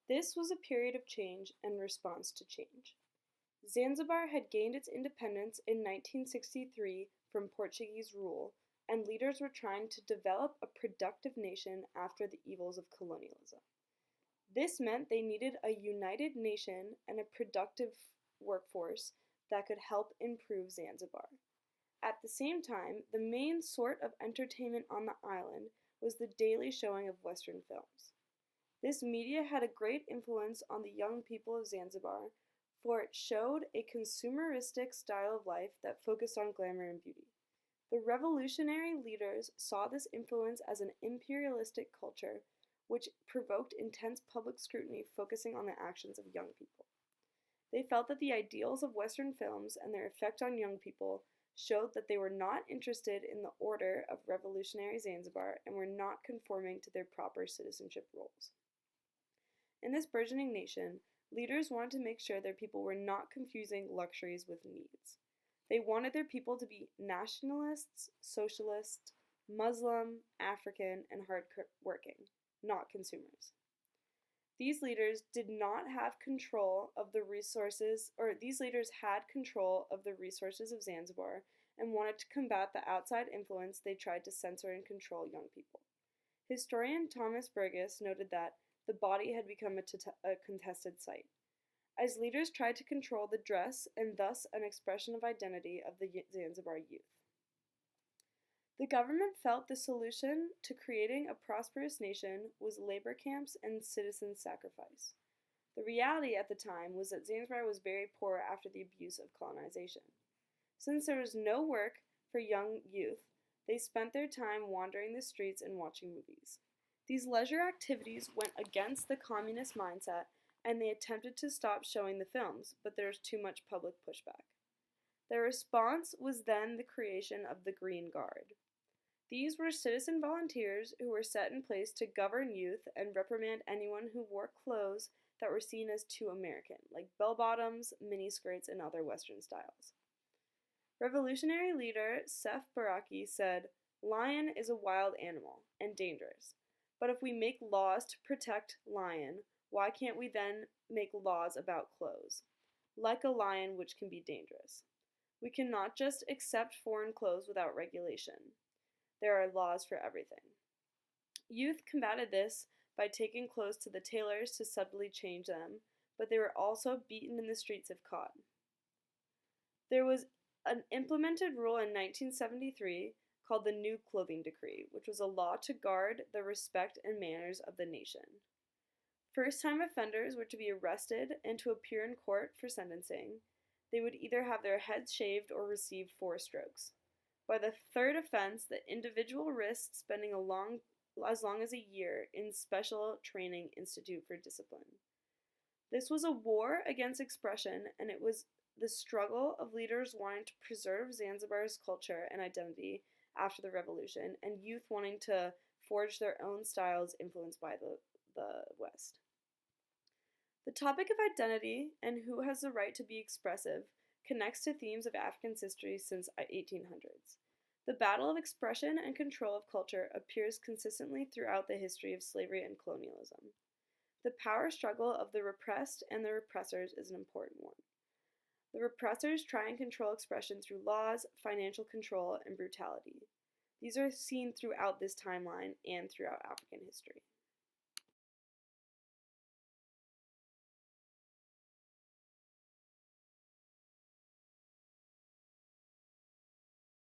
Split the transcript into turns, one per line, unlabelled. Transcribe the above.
This was a period of change and response to change. Zanzibar had gained its independence in 1963 from Portuguese rule, and leaders were trying to develop a productive nation after the evils of colonialism. This meant they needed a united nation and a productive workforce that could help improve Zanzibar. At the same time, the main sort of entertainment on the island was the daily showing of Western films. This media had a great influence on the young people of Zanzibar, for it showed a consumeristic style of life that focused on glamour and beauty. The revolutionary leaders saw this influence as an imperialistic culture, which provoked intense public scrutiny focusing on the actions of young people. They felt that the ideals of Western films and their effect on young people showed that they were not interested in the order of revolutionary Zanzibar and were not conforming to their proper citizenship roles. In this burgeoning nation, leaders wanted to make sure their people were not confusing luxuries with needs. They wanted their people to be nationalists, socialists, Muslim, African, and hardworking, not consumers. These leaders did not have control of the resources, or these leaders had control of the resources of Zanzibar and wanted to combat the outside influence they tried to censor and control young people. Historian Thomas Burgess noted that the body had become a contested site, as leaders tried to control the dress and thus an expression of identity of the Zanzibar youth. The government felt the solution to creating a prosperous nation was labor camps and citizen sacrifice. The reality at the time was that Zanzibar was very poor after the abuse of colonization. Since there was no work for young youth, they spent their time wandering the streets and watching movies. These leisure activities went against the communist mindset, and they attempted to stop showing the films, but there was too much public pushback. Their response was then the creation of the Green Guard. These were citizen volunteers who were set in place to govern youth and reprimand anyone who wore clothes that were seen as too American, like bell-bottoms, miniskirts, and other Western styles. Revolutionary leader Seif Baraki said, "Lion is a wild animal and dangerous. But if we make laws to protect lion, why can't we then make laws about clothes? Like a lion, which can be dangerous. We cannot just accept foreign clothes without regulation. There are laws for everything." Youth combated this by taking clothes to the tailors to subtly change them, but they were also beaten in the streets if caught. There was an implemented rule in 1973 called the New Clothing Decree, which was a law to guard the respect and manners of the nation. First-time offenders were to be arrested and to appear in court for sentencing. They would either have their heads shaved or receive 4 strokes. By the third offense, the individual risked spending as long as a year in Special Training Institute for Discipline. This was a war against expression, and it was the struggle of leaders wanting to preserve Zanzibar's culture and identity after the revolution, and youth wanting to forge their own styles influenced by the West. The topic of identity and who has the right to be expressive connects to themes of African history since 1800s. The battle of expression and control of culture appears consistently throughout the history of slavery and colonialism. The power struggle of the repressed and the repressors is an important one. The repressors try and control expression through laws, financial control, and brutality. These are seen throughout this timeline and throughout African history.